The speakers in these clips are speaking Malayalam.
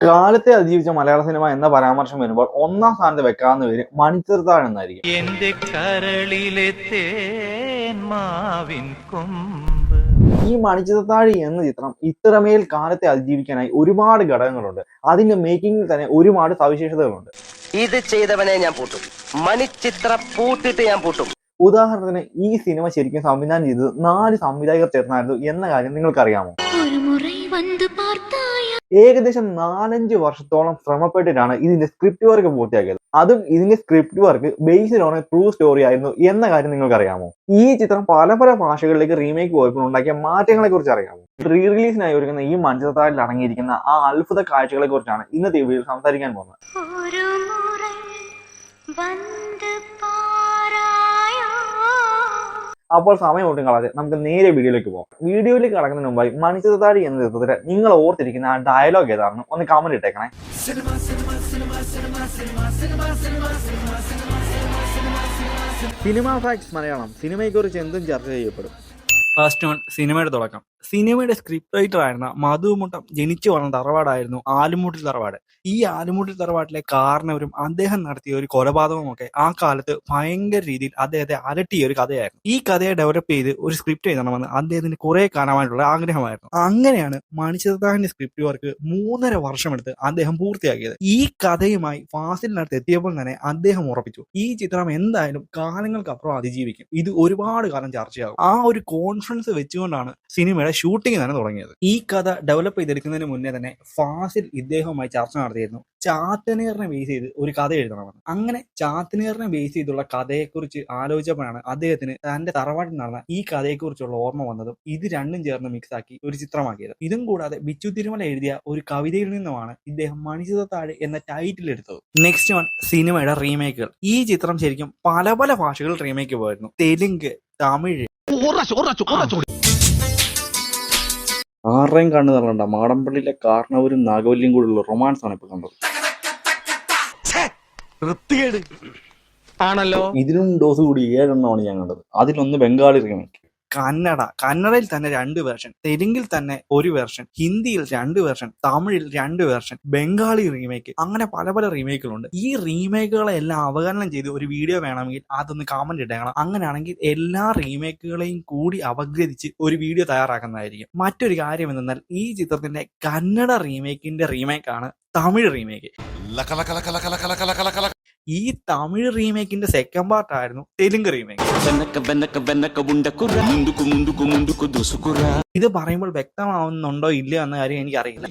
കാലത്തെ അതിജീവിച്ച മലയാള സിനിമ എന്ന പരാമർശം വരുമ്പോൾ ഒന്നാം സ്ഥാനത്ത് വെക്കാവുന്ന പേര് മണിച്ചിത്രത്താഴ് എന്നായിരിക്കും. എന്റെ കരളിലെ തേന്മാവിൻ കൊമ്പ്. ഈ മണിച്ചിത്രത്താഴ് എന്ന ചിത്രം ഇത്രമേൽ കാലത്തെ അതിജീവിക്കാനായി ഒരുപാട് ഘടകങ്ങളുണ്ട്. അതിന്റെ മേക്കിങ്ങിൽ തന്നെ ഒരുപാട് സവിശേഷതകളുണ്ട്. ഇത് ചെയ്തവനെ ഞാൻ പൂട്ടും, മണിച്ചിത്ര പൂട്ടിട്ട് ഞാൻ പൂട്ടും. ഉദാഹരണത്തിന് ഈ സിനിമ ശരിക്കും സംവിധാനം ചെയ്തത് 4 സംവിധായകർ ചേർന്നായിരുന്നു എന്ന കാര്യം നിങ്ങൾക്കറിയാമോ? ഏകദേശം 4-5 വർഷത്തോളം ശ്രമപ്പെട്ടിട്ടാണ് ഇതിന്റെ സ്ക്രിപ്റ്റ് വർക്ക് പൂർത്തിയാക്കിയത്. അതും ഇതിന്റെ script work based on A true story ആയിരുന്നു എന്ന കാര്യം നിങ്ങൾക്കറിയാമോ? ഈ ചിത്രം പല ഭാഷകളിലേക്ക് റീമേക്ക് പോയപ്പോൾ ഉണ്ടാക്കിയ മാറ്റങ്ങളെ കുറിച്ച് അറിയാമോ? റീ റിലീസിനായി ഒരുങ്ങുന്ന ഈ മണിച്ചിത്രത്താഴിൽ അടങ്ങിയിരിക്കുന്ന ആ അത്ഭുത കാഴ്ചകളെ കുറിച്ചാണ് ഇന്നത്തെ വീഡിയോയിൽ സംസാരിക്കാൻ പോകുന്നത്. അപ്പോൾ സമയം ഒട്ടും കളയാതെ നമുക്ക് നേരെ വീഡിയോയിലേക്ക് പോകാം. വീഡിയോയിലേക്ക് കടക്കുന്നതിന് മുമ്പായി മണിച്ചിത്രത്താഴ് എന്ന ചിത്രത്തിൽ നിങ്ങൾ ഓർത്തിരിക്കുന്ന ആ ഡയലോഗ് ഏതാണെന്ന് ഒന്ന് കമന്റ് ഇട്ടേക്കണേ. Cinema facts Malayalam. സിനിമയെക്കുറിച്ച് എന്തും ചർച്ച ചെയ്യപ്പെടും. ഫസ്റ്റ് വൺ, സിനിമയുടെ തുടക്കം. സിനിമയുടെ സ്ക്രിപ്റ്റ് റൈറ്റർ ആയിരുന്ന മധുമുട്ടം ജനിച്ചു വളർന്ന തറവാടായിരുന്നു ആലുമൂട്ടിൽ തറവാട്. ഈ ആലുമൂട്ടിൽ തറവാട്ടിലെ കാരണവരും അദ്ദേഹം നടത്തിയ ഒരു കൊലപാതകമൊക്കെ ആ കാലത്ത് ഭയങ്കര രീതിയിൽ അദ്ദേഹത്തെ അലട്ടിയ ഒരു കഥയായിരുന്നു. ഈ കഥയെ ഡെവലപ്പ് ചെയ്ത് ഒരു സ്ക്രിപ്റ്റ് എഴുതണമെന്ന് അദ്ദേഹത്തിന് കുറെ കാലമായിട്ടുള്ള ആഗ്രഹമായിരുന്നു. അങ്ങനെയാണ് മണിച്ചിത്രത്താഴിന്റെ സ്ക്രിപ്റ്റ് വർക്ക് 3.5 വർഷമെടുത്ത് അദ്ദേഹം പൂർത്തിയാക്കിയത്. ഈ കഥയുമായി ഫാസിലിനടുത്ത് എത്തിയപ്പോൾ തന്നെ അദ്ദേഹം ഉറപ്പിച്ചു, ഈ ചിത്രം എന്തായാലും കാലങ്ങൾക്കപ്പുറം അതിജീവിക്കും, ഇത് ഒരുപാട് കാലം ചർച്ചയാകും. ആ ഒരു കോൺഫിഡൻസ് വെച്ചുകൊണ്ടാണ് സിനിമയുടെ ഷൂട്ടിംഗ് തന്നെ തുടങ്ങിയത്. ഈ കഥ ഡെവലപ്പ് ചെയ്തെടുക്കുന്നതിന് മുന്നേ തന്നെ ഫാസിൽ ഇദ്ദേഹവുമായി ചർച്ച നടത്തിയിരുന്നു ചാത്തനീറിനെ ബേസ് ചെയ്ത് ഒരു കഥ എഴുതണമെന്ന്. അങ്ങനെ ചാത്തനീറിനെ ബേസ് ചെയ്തുള്ള കഥയെക്കുറിച്ച് ആലോചിച്ചപ്പോഴാണ് അദ്ദേഹത്തിന് തന്റെ തറവാട്ടിൽ നടന്ന ഈ കഥയെക്കുറിച്ചുള്ള ഓർമ്മ വന്നതും ഇത് രണ്ടും ചേർന്ന് മിക്സ് ആക്കി ഒരു ചിത്രമാക്കിയത്. ഇതും കൂടാതെ ബിച്ചു തിരുമല എഴുതിയ ഒരു കവിതയിൽ നിന്നുമാണ് ഇദ്ദേഹം മണിച്ചിത്രത്താഴ് എന്ന ടൈറ്റിൽ എടുത്തത്. നെക്സ്റ്റ് വൺ, സിനിമയുടെ റീമേക്കുകൾ. ഈ ചിത്രം ശരിക്കും പല ഭാഷകളിൽ റീമേക്ക് പോയിരുന്നു. തെലുങ്ക്, തമിഴ്. ആരുടെയും കണ്ണു തള്ളണ്ട, മാടമ്പള്ളിയിലെ കാരണവരും നാഗവല്ലിയും കൂടിയുള്ള റൊമാൻസ് ആണ് ഇപ്പൊ കണ്ടത്. ആണല്ലോ. ഇതിനും ഡോസ് കൂടി 7 എണ്ണമാണ് ഞാൻ കണ്ടത്. അതിലൊന്ന് ബംഗാളി റീമേക്ക്. കന്നഡയിൽ തന്നെ 2 വേർഷൻ, തെലുങ്കിൽ തന്നെ 1 വേർഷൻ, ഹിന്ദിയിൽ 2 വേർഷൻ, തമിഴിൽ 2 വേർഷൻ, ബംഗാളി റീമേക്ക്, അങ്ങനെ പല റീമേക്കുകളുണ്ട്. ഈ റീമേക്കുകളെ എല്ലാം അവഗണനം ചെയ്ത് ഒരു വീഡിയോ വേണമെങ്കിൽ അതൊന്ന് കമന്റ് ഇടണം. അങ്ങനെയാണെങ്കിൽ എല്ലാ റീമേക്കുകളെയും കൂടി അപഗ്രഥിച്ച് ഒരു വീഡിയോ തയ്യാറാക്കുന്നതായിരിക്കും. മറ്റൊരു കാര്യം എന്തെന്നാൽ ഈ ചിത്രത്തിന്റെ കന്നഡ റീമേക്കിന്റെ റീമേക്കാണ് തമിഴ് റീമേക്ക്. ഈ തമിഴ് റീമേക്കിന്റെ സെക്കൻഡ് പാർട്ട് ആയിരുന്നു തെലുങ്ക് റീമേക്ക്. ഇത് പറയുമ്പോൾ വ്യക്തമാവുന്നുണ്ടോ ഇല്ലയോ എന്ന കാര്യം എനിക്കറിയില്ല.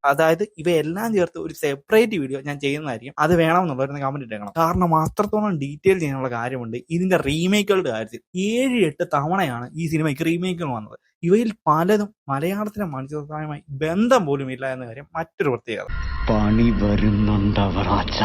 അതായത് ഇവയെല്ലാം ചേർത്ത് ഒരു സെപ്പറേറ്റ് വീഡിയോ ഞാൻ ചെയ്യുന്നതായിരിക്കും. അത് വേണമെന്നുള്ളവരുന്ന് കമന്റ് ഇട്ടേക്കണം. കാരണം അത്രത്തോളം ഡീറ്റെയിൽ ചെയ്യാനുള്ള കാര്യമുണ്ട് ഇതിന്റെ റീമേക്കുകളുടെ കാര്യത്തിൽ. 7-8 തവണയാണ് ഈ സിനിമയ്ക്ക് റീമേക്കുകൾ വന്നത്. ഇവയിൽ പലതും മലയാളത്തിലെ മണിച്ചിത്രത്താഴുമായി ബന്ധം പോലും ഇല്ല എന്ന കാര്യം മറ്റൊരു പ്രത്യേകത. പണി വരുന്നുണ്ടവറാച്ച.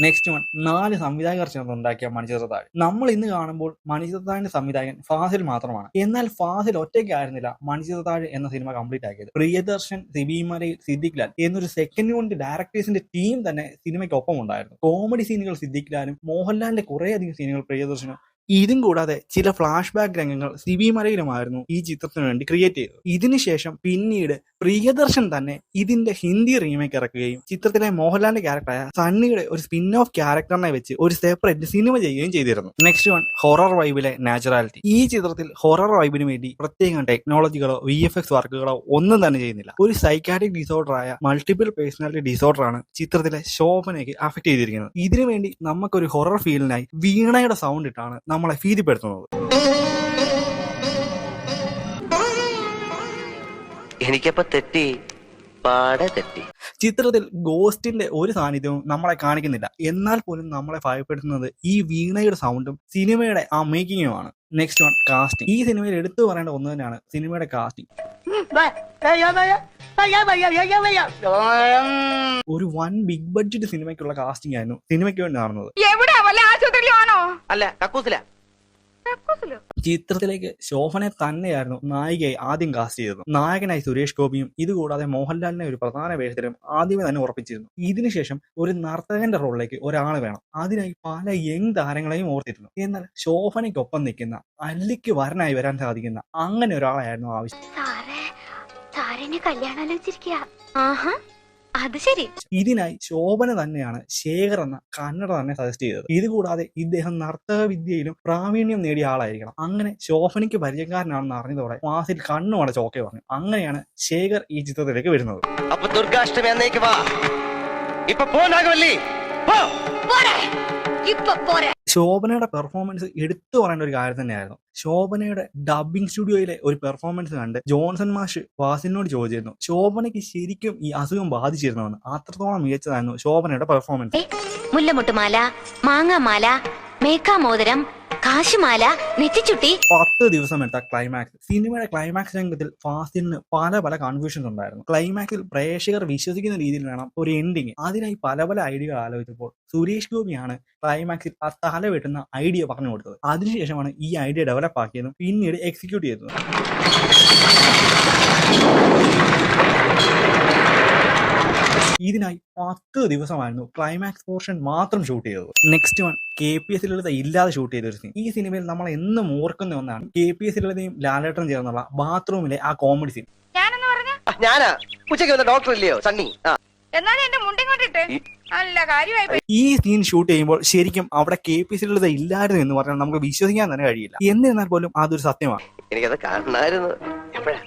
നെക്സ്റ്റ് വൺ, 4 സംവിധായകർ ചേർന്നുണ്ടാക്കിയ മണിച്ചിത്രത്താഴ്. നമ്മൾ ഇന്ന് കാണുമ്പോൾ മണിച്ചിത്രത്താഴിന്റെ സംവിധായകൻ ഫാസിൽ മാത്രമാണ്. എന്നാൽ ഫാസിൽ ഒറ്റയ്ക്കായിരുന്നില്ല മണിച്ചിത്രത്താഴ് എന്ന സിനിമ കംപ്ലീറ്റ് ആക്കിയത്. പ്രിയദർശൻ, സിബി മലയിൽ, സിദ്ദിഖ് ലാൽ എന്നൊരു സെക്കൻഡ് യൂണിറ്റ് ഡയറക്ടേഴ്സിന്റെ ടീം തന്നെ സിനിമയ്ക്കൊപ്പം ഉണ്ടായിരുന്നു. കോമഡി സീനുകൾ സിദ്ദിഖ് ലാലും മോഹൻലാലിന്റെ കുറേയധികം സീനുകൾ പ്രിയദർശനും. ഇതും കൂടാതെ ചില ഫ്ലാഷ് ബാക്ക് രംഗങ്ങൾ സിബി മലയിലുമായിരുന്നു ഈ ചിത്രത്തിന് വേണ്ടി ക്രിയേറ്റ് ചെയ്തത്. ഇതിനുശേഷം പിന്നീട് പ്രിയദർശൻ തന്നെ ഇതിന്റെ ഹിന്ദി റീമേക്ക് ഇറക്കുകയും ചിത്രത്തിലെ മോഹൻലാലിന്റെ ക്യാരക്ടറായ സണ്ണിയുടെ ഒരു സ്പിൻ ഓഫ് ക്യാരക്ടറിനെ വെച്ച് ഒരു സെപ്പറേറ്റ് സിനിമ ചെയ്യുകയും ചെയ്തിരുന്നു. നെക്സ്റ്റ് വൺ, ഹൊറർ വൈബിലെ നാച്ചുറാലിറ്റി. ഈ ചിത്രത്തിൽ ഹൊറർ വൈബിന് വേണ്ടി പ്രത്യേകം ടെക്നോളജികളോ VFX വർക്കുകളോ ഒന്നും തന്നെ ചെയ്യുന്നില്ല. ഒരു സൈക്കാട്രിക് ഡിസോർഡറായ മൾട്ടിപ്പിൾ പേഴ്സണാലിറ്റി ഡിസോർഡറാണ് ചിത്രത്തിലെ ശോഭനയ്ക്ക് അഫക്ട് ചെയ്തിരിക്കുന്നത്. ഇതിനു വേണ്ടി നമുക്കൊരു ഹൊറർ ഫീലിനായി വീണയുടെ സൗണ്ട് ഇട്ടാണ് നമ്മളെ ഭീതിപ്പെടുത്തുന്നത്. എനിക്കപ്പോ തെറ്റി, പാടെ തെറ്റി. ചിത്രത്തിൽ ഗോസ്റ്റിന്റെ ഒരു സാന്നിധ്യവും നമ്മളെ കാണിക്കുന്നില്ല. എന്നാൽ പോലും നമ്മളെ ഭയപ്പെടുത്തുന്നത് ഈ വീണയുടെ സൗണ്ടും സിനിമയുടെ ആ മേക്കിങ്ങുമാണ്. Next one, casting. ഈ സിനിമയിൽ എടുത്തു പറയേണ്ട ഒന്ന് തന്നെയാണ് സിനിമയുടെ കാസ്റ്റിംഗ്. ഒരു വൻ ബിഗ് ബഡ്ജറ്റ് സിനിമയ്ക്കുള്ള കാസ്റ്റിംഗ് ആയിരുന്നു സിനിമയ്ക്ക് വേണ്ടി നടന്നത്. അല്ല കക്കൂസില ചിത്രത്തിലേക്ക് ശോഭനെ തന്നെയായിരുന്നു നായികയായി ആദ്യം കാസ്റ്റ് ചെയ്തത്. നായകനായി സുരേഷ് ഗോപിയും ഇതുകൂടാതെ മോഹൻലാലിനെ ഒരു പ്രധാന വേഷത്തിലും ആദ്യമേ തന്നെ ഉറപ്പിച്ചിരുന്നു. ഇതിനുശേഷം ഒരു നർത്തകന്റെ റോളിലേക്ക് ഒരാൾ വേണം. അതിനായി പല യങ് താരങ്ങളെയും ഓർത്തിരുന്നു. എന്നാൽ ശോഭനയ്ക്കൊപ്പം നിൽക്കുന്ന അല്ലിക്ക് വരനായി വരാൻ സാധിക്കുന്ന അങ്ങനെ ഒരാളായിരുന്നു ആവശ്യം. അത് ശരി. ഇതിനായി ശോഭന തന്നെയാണ് ശേഖർ എന്ന കന്നഡ തന്നെ സജസ്റ്റ് ചെയ്തത്. ഇതുകൂടാതെ ഇദ്ദേഹം നർത്തക വിദ്യയിലും പ്രാവീണ്യം നേടിയ ആളായിരിക്കണം. അങ്ങനെ ശോഭനയ്ക്ക് പരിചയക്കാരനാണെന്ന് അറിഞ്ഞതോടെ ഫാസിൽ കണ്ണുമടച്ച് ഓക്കെ പറഞ്ഞു. അങ്ങനെയാണ് ശേഖർ ഈ ചിത്രത്തിലേക്ക് വരുന്നത്. അപ്പൊ ദുർഗാഷ്ടമി എന്നേക്ക് വാ. ഇപ്പൊ പോ നാഗവല്ലി, പോ. ശോഭനയുടെ പെർഫോമൻസ് എടുത്തു പറയേണ്ട ഒരു കാര്യം തന്നെയായിരുന്നു. ശോഭനയുടെ ഡബിംഗ് സ്റ്റുഡിയോയിലെ ഒരു പെർഫോമൻസ് കണ്ട് ജോൺസൺ മാഷ് ഫാസിലിനോട് ചോദിച്ചിരുന്നു ശോഭനയ്ക്ക് ശരിക്കും ഈ അസുഖം ബാധിച്ചിരുന്നുവെന്ന്. അത്രത്തോളം മികച്ചതായിരുന്നു ശോഭനയുടെ പെർഫോമൻസ്. മുല്ലമുട്ടുമാല, മാങ്ങാമാല, മേക്കാമോതിരം, കാശുമാല, നെറ്റിച്ചുട്ടി. 10 ദിവസം എടുത്ത ക്ലൈമാക്സ്. സിനിമയുടെ ക്ലൈമാക്സ് രംഗത്തിൽ ഫാസിലിന് പല കൺഫ്യൂഷൻസ് ഉണ്ടായിരുന്നു. ക്ലൈമാക്സിൽ പ്രേക്ഷകർ വിശ്വസിക്കുന്ന രീതിയിൽ വേണം ഒരു എൻഡിങ്. അതിനായി പല ഐഡിയകൾ ആലോചിച്ചപ്പോൾ സുരേഷ് ഗോപിയാണ് ക്ലൈമാക്സിൽ ആ തല വെട്ടുന്ന ഐഡിയ പറഞ്ഞു കൊടുത്തത്. അതിനുശേഷമാണ് ഈ ഐഡിയ ഡെവലപ്പ് ആക്കിയതും പിന്നീട് എക്സിക്യൂട്ട് ചെയ്തത്. ഇതിനായി 10 ദിവസമായിരുന്നു ക്ലൈമാക്സ് പോർഷൻ മാത്രം ഷൂട്ട് ചെയ്തത്. നെക്സ്റ്റ് വൺ KPS ലളിത ഇല്ലാതെ ഷൂട്ട് ചെയ്ത ഒരു സീൻ. ഈ സിനിമയിൽ നമ്മൾ എന്നും ഓർക്കുന്ന ഒന്നാണ് KPS ലളിതയും ലാലേട്ടനും ചേർന്നുള്ള ബാത്റൂമിലെ ആ കോമഡി സീൻ. ഞാനാ ഉച്ചയ്ക്ക് വന്ന ഡോക്ടർ ഇല്ലയോ സണ്ണി? ഈ സീൻ ഷൂട്ട് ചെയ്യുമ്പോൾ ശരിക്കും അവിടെ KPS ലളിത ഇല്ലായിരുന്നു എന്ന് പറഞ്ഞാൽ നമുക്ക് വിശ്വസിക്കാൻ തന്നെ കഴിയില്ല. എന്നിരുന്നാൽ പോലും അതൊരു സത്യമാണ്. എനിക്കത് കാണണമായിരുന്നു. എപ്പോഴാ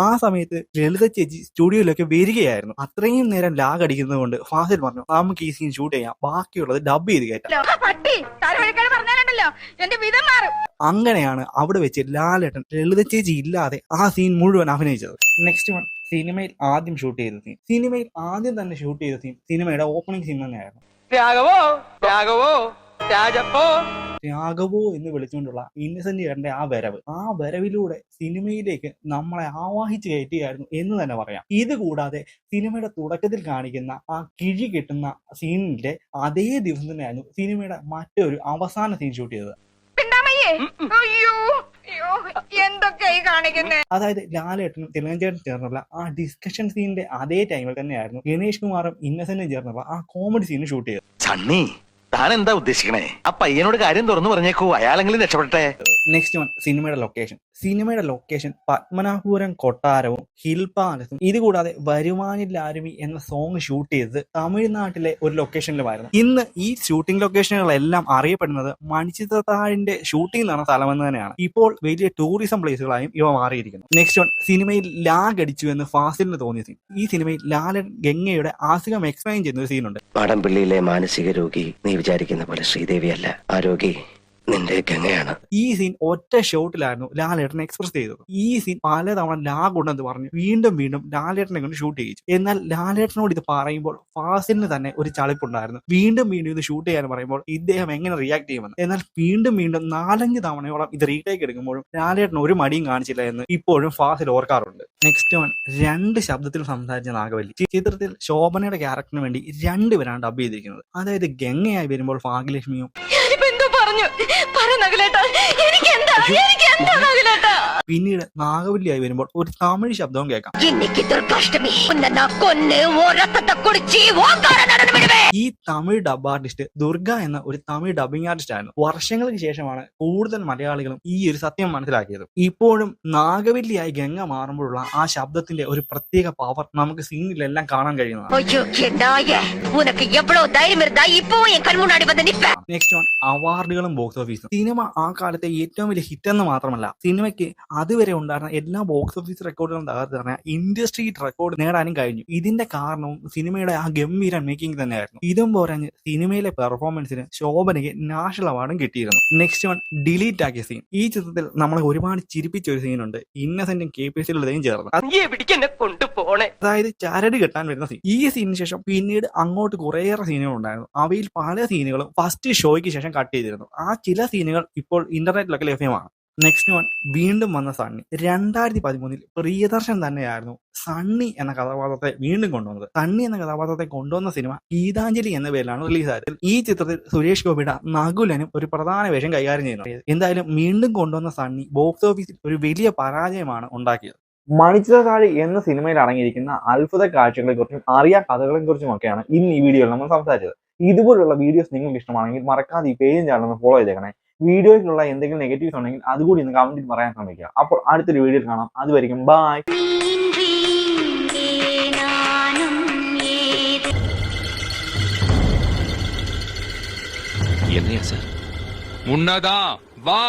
ആ സമയത്ത് ലളിത ചേച്ചി സ്റ്റുഡിയോയിലൊക്കെ വരികയായിരുന്നു. അത്രയും നേരം ലാഗ് അടിക്കുന്നത് കൊണ്ട് ഫാസിൽ പറഞ്ഞു നമുക്ക് ഈ സീൻ ഷൂട്ട് ചെയ്യാം, ബാക്കിയുള്ളത് ഡബ് ചെയ്ത് കയറ്റാം. അങ്ങനെയാണ് അവിടെ വെച്ച് ലാലേട്ടൻ ലളിത ചേച്ചി ഇല്ലാതെ ആ സീൻ മുഴുവൻ അഭിനയിച്ചത്. നെക്സ്റ്റ് വൺ സിനിമയിൽ ആദ്യം ഷൂട്ട് ചെയ്ത സീൻ. സിനിമയിൽ ആദ്യം തന്നെ ഷൂട്ട് ചെയ്ത സീൻ സിനിമയുടെ ഓപ്പണിംഗ് സീൻ തന്നെയായിരുന്നു. രാഘവോ എന്ന് വിളിച്ചുകൊണ്ടുള്ള ഇന്നസെന്റ് ചേട്ടന്റെ ആ വരവിലൂടെ സിനിമയിലേക്ക് നമ്മളെ ആവാഹിച്ച് കയറ്റുകയായിരുന്നു എന്ന് തന്നെ പറയാം. ഇതുകൂടാതെ സിനിമയുടെ തുടക്കത്തിൽ കാണിക്കുന്ന ആ കിഴി കെട്ടുന്ന സീനിന്റെ അതേ ദിവസം തന്നെയായിരുന്നു സിനിമയുടെ മറ്റൊരു അവസാന സീൻ ഷൂട്ട് ചെയ്തത്. അതായത് ലാലേട്ടനും തിലകഞ്ചേട്ടനും ചേർന്നുള്ള ആ ഡിസ്കഷൻ സീനിന്റെ അതേ ടൈമിൽ തന്നെയായിരുന്നു ഗണേഷ് കുമാറും ഇന്നസെന്റും ചേർന്നുള്ള ആ കോമഡി സീൻ ഷൂട്ട് ചെയ്തത്. സണ്ണി താൻ എന്താ ഉദ്ദേശിക്കണേ? ആ പയ്യനോട് കാര്യം തുറന്നു പറഞ്ഞേക്കൂ, അയാളെങ്കിലും രക്ഷപ്പെട്ടെ. നെക്സ്റ്റ് വൺ സിനിമയുടെ ലൊക്കേഷൻ പത്മനാഭപുരം കൊട്ടാരവും ഹിൽ പാലസും. ഇതുകൂടാതെ വരുമാനില്ലാരുമി എന്ന സോങ് ഷൂട്ട് ചെയ്തത് തമിഴ്നാട്ടിലെ ഒരു ലൊക്കേഷനിലുമായിരുന്നു. ഇന്ന് ഈ ഷൂട്ടിംഗ് ലൊക്കേഷനുകളെല്ലാം അറിയപ്പെടുന്നത് മണിച്ചിത്രത്താഴിന്റെ ഷൂട്ടിംഗ് നടന്ന സ്ഥലമെന്ന് തന്നെയാണ്. ഇപ്പോൾ വലിയ ടൂറിസം പ്ലേസുകളായും ഇവ മാറിയിരിക്കുന്നു. നെക്സ്റ്റ് വൺ സിനിമയിൽ ലാഗ് അടിച്ചു എന്ന് ഫാസിലിന് തോന്നിയ സീൻ. ഈ സിനിമയിൽ ലാലൻ ഗംഗയുടെ അസുഖം എക്സ്പ്ലെയിൻ ചെയ്യുന്ന ഒരു സീനുണ്ട്. മാടമ്പിള്ളിയിലെ മാനസിക രോഗി നീ വിചാരിക്കുന്ന പോലെ ശ്രീദേവിയല്ല, ആ രോഗി നിന്റെ ഗംഗയാണ്. ഈ സീൻ ഒറ്റ ഷോട്ടിലായിരുന്നു ലാലേട്ടൻ എക്സ്പ്രസ് ചെയ്തത്. ഈ സീൻ പലതവണ ലാഗ് ഉണ്ടെന്ന് പറഞ്ഞ് വീണ്ടും ലാലേട്ടനെ കൊണ്ട് ഷൂട്ട് ചെയ്യിച്ചു. എന്നാൽ ലാലേട്ടനോട് ഇത് പറയുമ്പോൾ ഫാസിലിന് തന്നെ ഒരു ചളിപ്പുണ്ടായിരുന്നു. വീണ്ടും ഇത് ഷൂട്ട് ചെയ്യാൻ പറയുമ്പോൾ ഇദ്ദേഹം എങ്ങനെ റിയാക്ട് ചെയ്യുമെന്ന്. എന്നാൽ വീണ്ടും 4-5 തവണയോളം ഇത് റീടേക്ക് എടുക്കുമ്പോഴും ലാലേട്ടൻ ഒരു മടിയും കാണിച്ചില്ല എന്ന് ഇപ്പോഴും ഫാസിൽ ഓർക്കാറുണ്ട്. നെക്സ്റ്റ് വൺ 2 ശബ്ദത്തിൽ സംസാരിച്ച നാഗവല്ലി. ചിത്രത്തിൽ ശോഭനയുടെ ക്യാരക്ടറിന് വേണ്ടി 2 പേരാണ് ഡബ് ചെയ്തിരിക്കുന്നത്. അതായത് ഗംഗയായി വരുമ്പോൾ ഭാഗ്യലക്ഷ്മിയും പിന്നീട് നാഗവല്ലിയായി വരുമ്പോൾ ഒരു തമിഴ് ശബ്ദവും കേൾക്കാം. ഈ തമിഴ് ഡബ് ആർട്ടിസ്റ്റ് ദുർഗ എന്ന ഒരു തമിഴ് ഡബിംഗ് ആർട്ടിസ്റ്റ് ആയിരുന്നു. വർഷങ്ങൾക്ക് ശേഷമാണ് കൂടുതൽ മലയാളികളും ഈ ഒരു സത്യം മനസ്സിലാക്കിയത്. ഇപ്പോഴും നാഗവല്ലിയായി ഗംഗ മാറുമ്പോഴുള്ള ആ ശബ്ദത്തിന്റെ ഒരു പ്രത്യേക പവർ നമുക്ക് സീനിലെല്ലാം കാണാൻ കഴിയുന്നതാണ്. നെക്സ്റ്റ് വൺ അവാർഡുകളും ബോക്സ് ഓഫീസും. സിനിമ ആ കാലത്തെ ഏറ്റവും വലിയ ഹിറ്റ് എന്ന് മാത്രമല്ല, സിനിമയ്ക്ക് അതുവരെ ഉണ്ടായിരുന്ന എല്ലാ ബോക്സ് ഓഫീസ് റെക്കോർഡുകളും തകർത്ത് പറഞ്ഞ ഇൻഡസ്ട്രി റെക്കോർഡ് നേടാനും കഴിഞ്ഞു. ഇതിന്റെ കാരണവും സിനിമയുടെ ആ ഗംഭീര മേക്കിംഗ് തന്നെയായിരുന്നു. ഇതും പോരാഞ്ഞ് സിനിമയിലെ പെർഫോമൻസിന് ശോഭനയ്ക്ക് നാഷണൽ അവാർഡും കിട്ടിയിരുന്നു. നെക്സ്റ്റ് വൺ ഡിലീറ്റ് ആക്കിയ സീൻ. ഈ ചിത്രത്തിൽ നമ്മളെ ഒരുപാട് ചിരിപ്പിച്ച ഒരു സീനുണ്ട്, ഇന്നസെന്റും KPS ലളിതയും ചേർന്ന്. അതായത് ചരട് കെട്ടാൻ വരുന്ന സീൻ. ഈ സീനിന് ശേഷം പിന്നീട് അങ്ങോട്ട് കുറേയേറെ സീനുകൾ ഉണ്ടായിരുന്നു. അവയിൽ പല സീനുകളും ഫസ്റ്റ് ഷോയ്ക്ക് ശേഷം കട്ട് ചെയ്തിരുന്നു. ആ ചില സീനുകൾ ഇപ്പോൾ ഇന്റർനെറ്റിലൊക്കെ ലഭ്യമാണ്. നെക്സ്റ്റ് വൺ വീണ്ടും വന്ന സണ്ണി. 2013 പ്രിയദർശൻ തന്നെയായിരുന്നു സണ്ണി എന്ന കഥാപാത്രത്തെ വീണ്ടും കൊണ്ടുവന്നത്. സണ്ണി എന്ന കഥാപാത്രത്തെ കൊണ്ടുവന്ന സിനിമ ഗീതാഞ്ജലി എന്ന പേരിലാണ് റിലീസായത്. ഈ ചിത്രത്തിൽ സുരേഷ് ഗോപിയുടെ നകുലനും ഒരു പ്രധാന വേഷം കൈകാര്യം ചെയ്യുന്നു. എന്തായാലും വീണ്ടും കൊണ്ടുവന്ന സണ്ണി ബോക്സ് ഓഫീസിൽ ഒരു വലിയ പരാജയമാണ് ഉണ്ടാക്കിയത്. മണിച്ചിത്രത്താഴ് എന്ന സിനിമയിൽ അടങ്ങിയിരിക്കുന്ന അത്ഭുത കാഴ്ചകളെ കുറിച്ചും അറിയാ കഥകളെ കുറിച്ചും ഒക്കെയാണ് ഇന്ന് ഈ വീഡിയോയിൽ നമ്മൾ സംസാരിച്ചത്. ഇതുപോലുള്ള വീഡിയോസ് നിങ്ങൾക്ക് ഇഷ്ടമാണെങ്കിൽ മറക്കാതെ ഈ പേജും ചാനൽ ഫോളോ ചെയ്തേക്കണേ. വീഡിയോയിലുള്ള എന്തെങ്കിലും നെഗറ്റീവ്സ് ഉണ്ടെങ്കിൽ അതുകൂടി ഇന്ന് കമന്റിൽ പറയാൻ ശ്രമിക്കുക. അപ്പോൾ അടുത്തൊരു വീഡിയോയിൽ കാണാം. അതുവരെയും ബൈ. என்னையா சார் முன்னதா வா